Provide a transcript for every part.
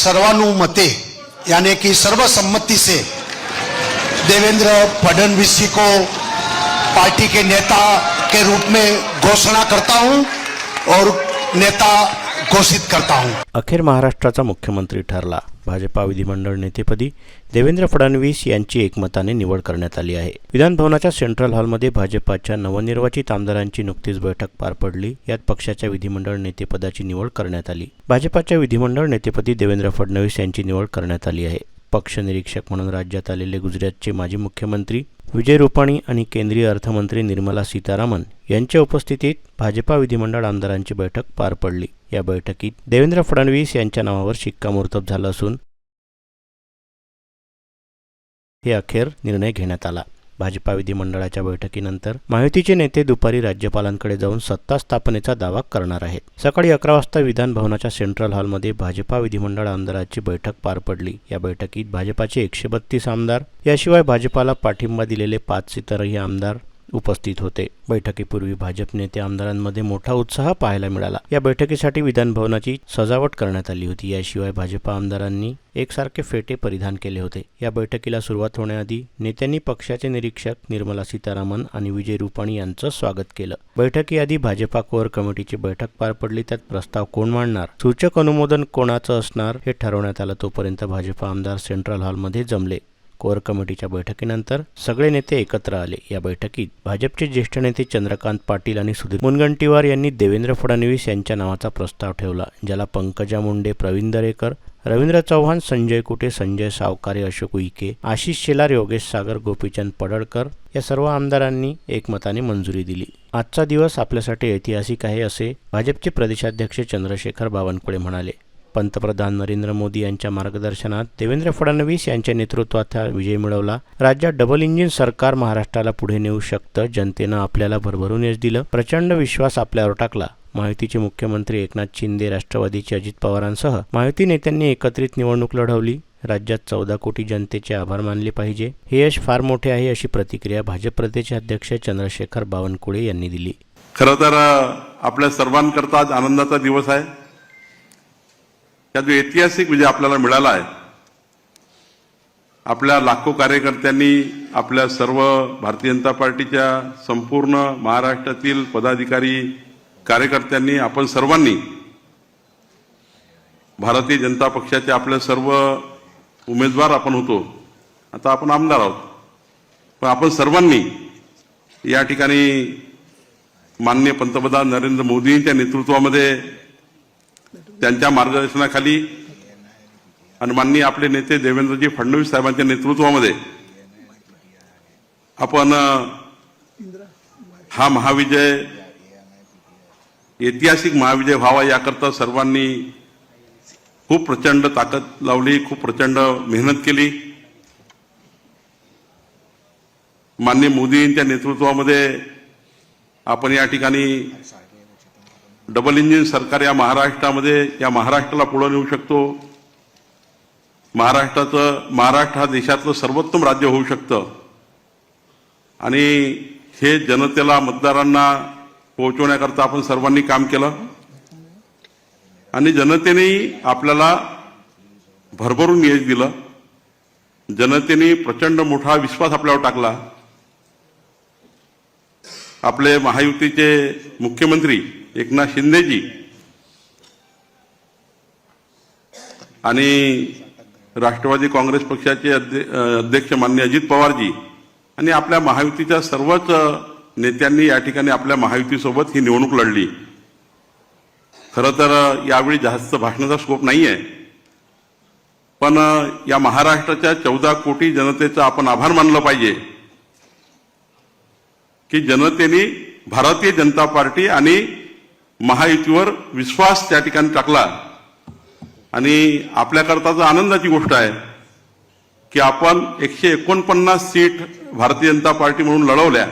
सर्वानुमते यानी कि सर्वसम्मति से देवेंद्र फडणवीस जी को पार्टी के नेता के रूप में घोषणा करता हूं और नेता घोषित करता हूं। अखेर महाराष्ट्राचा मुख्यमंत्री ठरला। भाजपा विधिमंडळ नेतेपदी देवेंद्र फडणवीस यांची एकमताने निवड करण्यात आली आहे। विधान भवनाच्या सेंट्रल हॉलमध्ये भाजपाच्या नवनिर्वाचित आमदारांची नुकतीच बैठक पार पडली। यात पक्षाच्या विधिमंडळ नेतेपदाची निवड करण्यात आली। भाजपाच्या विधिमंडळ नेतेपदी देवेंद्र फडणवीस यांची निवड करण्यात आली आहे। पक्ष निरीक्षक म्हणून राज्यात आलेले गुजरातचे माजी मुख्यमंत्री विजय रूपाणी आणि केंद्रीय अर्थमंत्री निर्मला सीतारामन यांच्या उपस्थितीत भाजपा विधिमंडळ आमदारांची बैठक पार पडली। या बैठकीत देवेंद्र फडणवीस यांच्या नावावर शिक्कामोर्तब झालं असून हे अखेर निर्णय घेण्यात आला। भाजपा विधिमंडळाच्या बैठकीनंतर महायुतीचे नेते दुपारी राज्यपालांकडे जाऊन सत्ता स्थापनेचा दावा करणार आहेत। सकाळी 11 वाजता विधान भवनाच्या सेंट्रल हॉलमध्ये भाजपा विधिमंडळ आमदारांची बैठक पार पडली। या बैठकीत भाजपाचे 132 आमदार याशिवाय भाजपाला पाठिंबा दिलेले 5 इतरही आमदार उपस्थित होते। बैठकीपूर्वी भाजप नेते आमदारांमध्ये मोठा उत्साह पाहायला मिळाला। या बैठकीसाठी विधान भवनाची सजावट करण्यात आली होती। याशिवाय भाजपा आमदारांनी एकसारखे फेटे परिधान केले होते। या बैठकीला सुरुवात होण्याआधी नेत्यांनी पक्षाचे निरीक्षक निर्मला सीतारामन आणि विजय रूपाणी यांचं स्वागत केलं। बैठकीआधी भाजपा कोअर कमिटीची बैठक पार पडली। त्यात प्रस्ताव कोण मांडणार, सूचक अनुमोदन कोणाचं असणार हे ठरवण्यात आलं। तोपर्यंत भाजपा आमदार सेंट्रल हॉलमध्ये जमले। कोअर कमिटीच्या बैठकीनंतर सगळे नेते एकत्र आले। या बैठकीत भाजपचे ज्येष्ठ नेते चंद्रकांत पाटील आणि सुधीर मुनगंटीवार यांनी देवेंद्र फडणवीस यांच्या नावाचा प्रस्ताव ठेवला, ज्याला पंकजा मुंडे, प्रवीण दरेकर, रवींद्र चव्हाण, संजय कुटे, संजय सावकारे, अशोक उईके, आशिष शेलार, योगेश सागर, गोपीचंद पडळकर या सर्व आमदारांनी एकमताने मंजुरी दिली। आजचा दिवस आपल्यासाठी ऐतिहासिक आहे असे भाजपचे प्रदेशाध्यक्ष चंद्रशेखर बावनकुळे म्हणाले। पंतप्रधान नरेंद्र मोदी यांच्या मार्गदर्शनात देवेंद्र फडणवीस यांच्या नेतृत्वात विजय मिळवला। राज्यात डबल इंजिन सरकार महाराष्ट्राला पुढे नेऊ शकतं। जनतेनं आपल्याला भरभरून यश दिलं। प्रचंड विश्वास आपल्यावर टाकला। महायुतीचे मुख्यमंत्री एकनाथ शिंदे, राष्ट्रवादीचे अजित पवारांसह महायुती नेत्यांनी एकत्रित निवडणूक लढवली। राज्यात 14 कोटी जनतेचे आभार मानले पाहिजे। हे यश फार मोठे आहे अशी प्रतिक्रिया भाजप प्रदेश अध्यक्ष चंद्रशेखर बावनकुळे यांनी दिली। खरं तर आपल्या सर्वांकरता आज आनंदाचा दिवस आहे। या जो ऐतिहासिक विजय आपल्याला मिळाला आहे, आपल्या लाखो कार्यकर्त्यांनी, आपल्या सर्व भारतीय जनता पार्टीच्या संपूर्ण महाराष्ट्रातील पदाधिकारी कार्यकर्त्यांनी, आपण सर्वांनी भारतीय जनता पक्षाचे आपले सर्व उमेदवार आपण होतो, आता आपण आमदार आहोत, पण आपण सर्वांनी या ठिकाणी माननीय पंतप्रधान नरेंद्र मोदींच्या नेतृत्वामध्ये, त्यांच्या मार्गदर्शनाखाली आणि माननीय आपले नेते देवेंद्रजी फडणवीस साहेबांच्या नेतृत्वामध्ये आपण हा महाविजय, ऐतिहासिक महाविजय व्हावा याकरता सर्वांनी खूप प्रचंड ताकद लावली, खूप प्रचंड मेहनत केली। माननीय मोदींच्या नेतृत्वामध्ये आपण या ठिकाणी डबल इंजिन सरकार या महाराष्ट्रामध्ये, या महाराष्ट्राला पुढे नेऊ शकतो। महाराष्ट्र हा देशातलं सर्वोत्तम राज्य होऊ शकतं आणि हे जनतेला, मतदारांना पोहोचवण्याकरता आपण सर्वांनी काम केलं आणि जनतेने आपल्याला भरभरून यश दिलं। जनतेने प्रचंड मोठा विश्वास आपल्यावर टाकला। आपले महायुतीचे मुख्यमंत्री एकनाथ शिंदेजी आणि राष्ट्रवादी काँग्रेस पक्षाचे अध्यक्ष माननीय अजित पवारजी आणि आपल्या महायुतीच्या सर्वच नेत्यांनी या ठिकाणी आपल्या महायुतीसोबत ही निवडणूक लढली। खरं तर यावेळी जास्त भाषणाचा स्कोप नाही आहे, पण या महाराष्ट्राच्या 14 कोटी जनतेचा आपण आभार मानलं पाहिजे की जनतेने भारतीय जनता पार्टी आणि महायुतीवर विश्वास त्या ठिकाणी टाकला आणि आपल्याकरता आनंदाची गोष्ट आहे की आपण 149 सीट भारतीय जनता पार्टी म्हणून लढवल्या।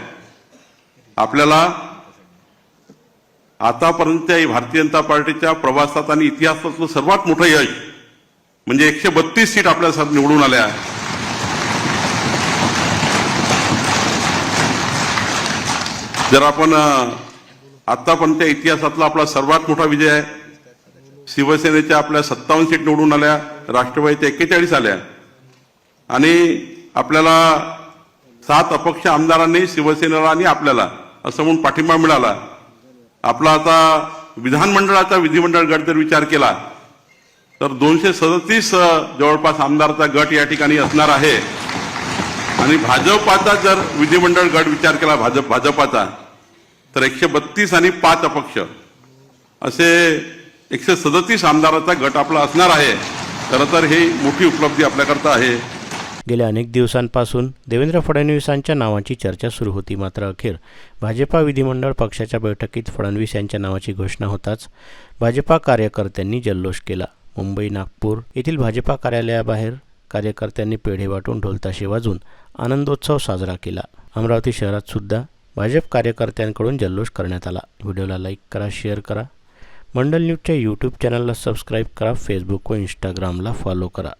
आपल्याला आतापर्यंत भारतीय जनता पार्टीच्या प्रवासात आणि इतिहासातलं सर्वात मोठं यश म्हणजे 132 सीट आपल्यासाठी निवडून आल्या। जर आपण आतापर्यंत इतिहासातला आपला सर्वात मोठा विजय आहे। शिवसेनेच्या आपल्या 57 सीट निवडून आल्या, राष्ट्रवादीच्या 41 आल्या आणि आपल्याला 7 अपक्ष आमदारांनी शिवसेनेला आणि आपल्याला असं म्हणून पाठिंबा मिळाला. आपला आता विधानमंडळाचा विधिमंडळ गट जर विचार केला तर 237 जवळपास आमदाराचा गट या ठिकाणी असणार आहे आणि भाजपाचा जर विधिमंडळ गट विचार केला भाजपाचा तर 132 आणि 5 अपक्ष असे 137 आमदाराचा गट आपला असणार आहे. खरं तर ही मोठी उपलब्धी आपल्याकरता आहे. गेल्या अनेक दिवसांपासून देवेंद्र फडणवीसांच्या नावाची चर्चा सुरू होती. मात्र अखेर भाजपा विधिमंडळ पक्षाच्या बैठकीत फडणवीस यांच्या नावाची घोषणा होताच भाजपा कार्यकर्त्यांनी जल्लोष केला. मुंबई, नागपूर येथील भाजपा कार्यालयाबाहेर कार्यकर्त्यांनी पेढे वाटून ढोलताशे वाजून आनंदोत्सव साजरा केला. अमरावती शहरात सुद्धा भाजप कार्यकर्त्यांकडून जल्लोष करण्यात आला. व्हिडिओला लाईक करा, शेअर करा. मंडल न्यूजच्या यूट्यूब चॅनलला सबस्क्राईब करा. फेसबुक व इंस्टाग्रामला फॉलो करा.